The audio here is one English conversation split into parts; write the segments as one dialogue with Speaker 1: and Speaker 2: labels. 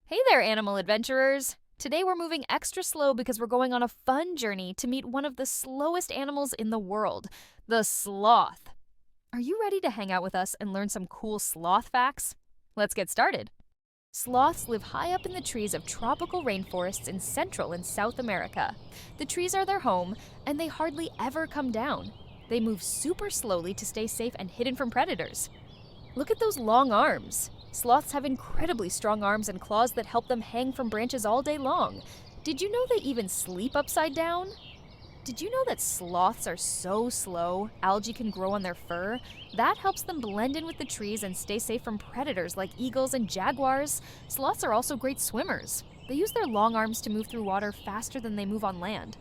Speaker 1: Hey there, animal adventurers! Today we're moving extra slow because we're going on a fun journey to meet one of the slowest animals in the world, the sloth. Are you ready to hang out with us and learn some cool sloth facts? Let's get started. Sloths live high up in the trees of tropical rainforests in Central and South America. The trees are their home, and they hardly ever come down. They move super slowly to stay safe and hidden from predators. Look at those long arms. Sloths have incredibly strong arms and claws that help them hang from branches all day long. Did you know they even sleep upside down? Did you know that sloths are so slow, algae can grow on their fur? That helps them blend in with the trees and stay safe from predators like eagles and jaguars. Sloths are also great swimmers. They use their long arms to move through water faster than they move on land.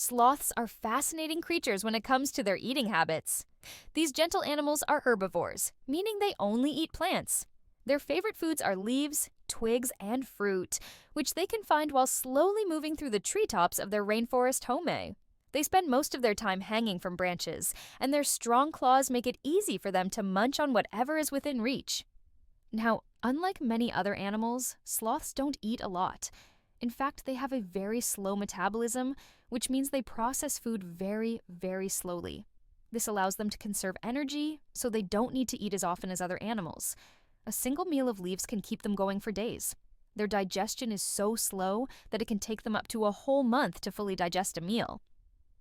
Speaker 1: Sloths are fascinating creatures when it comes to their eating habits. These gentle animals are herbivores, meaning they only eat plants. Their favorite foods are leaves, twigs, and fruit, which they can find while slowly moving through the treetops of their rainforest home. They spend most of their time hanging from branches, and their strong claws make it easy for them to munch on whatever is within reach. Now, unlike many other animals, sloths don't eat a lot. In fact, they have a very slow metabolism, which means they process food very, very slowly. This allows them to conserve energy, so they don't need to eat as often as other animals. A single meal of leaves can keep them going for days. Their digestion is so slow that it can take them up to a whole month to fully digest a meal.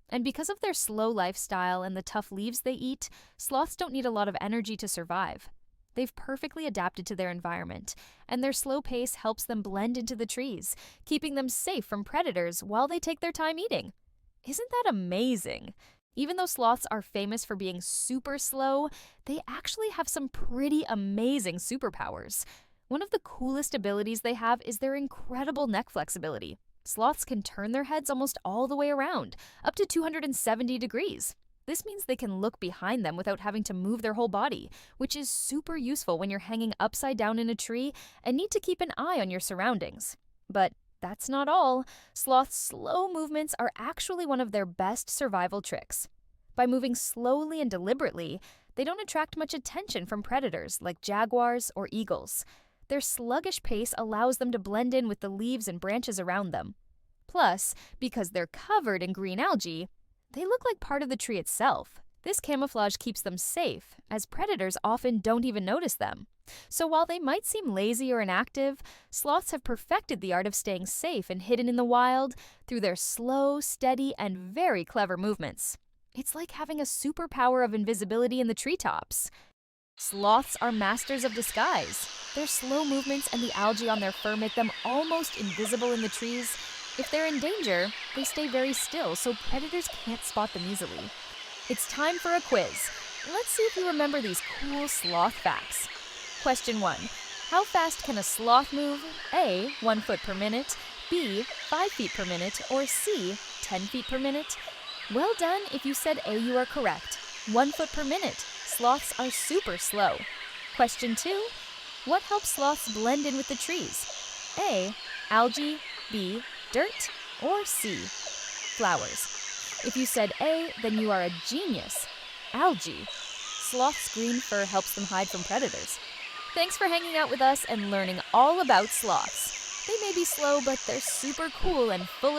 Speaker 1: And because of their slow lifestyle and the tough leaves they eat, sloths don't need a lot of energy to survive. They've perfectly adapted to their environment, and their slow pace helps them blend into the trees, keeping them safe from predators while they take their time eating. Isn't that amazing? Even though sloths are famous for being super slow, they actually have some pretty amazing superpowers. One of the coolest abilities they have is their incredible neck flexibility. Sloths can turn their heads almost all the way around, up to 270 degrees. This means they can look behind them without having to move their whole body, which is super useful when you're hanging upside down in a tree and need to keep an eye on your surroundings. But that's not all. Sloths' slow movements are actually one of their best survival tricks. By moving slowly and deliberately, they don't attract much attention from predators like jaguars or eagles. Their sluggish pace allows them to blend in with the leaves and branches around them. Plus, because they're covered in green algae, they look like part of the tree itself. This camouflage keeps them safe, as predators often don't even notice them. So while they might seem lazy or inactive, sloths have perfected the art of staying safe and hidden in the wild through their slow, steady, and very clever movements. It's like having a superpower of invisibility in the treetops. Sloths are masters of disguise. Their slow movements and the algae on their fur make them almost invisible in the trees. If they're in danger, they stay very still so predators can't spot them easily. It's time for a quiz. Let's see if you remember these cool sloth facts. Question 1. How fast can a sloth move? A. 1 foot per minute, B. 5 feet per minute, or C. 10 feet per minute? Well done if you said A, you are correct. 1 foot per minute. Sloths are super slow. Question 2. What helps sloths blend in with the trees? A. Algae, B. Dirt, or C. Flowers. If you said A, then you are a genius. Algae. Sloths' green fur helps them hide from predators. Thanks for hanging out with us and learning all about sloths. They may be slow, but they're super cool and full of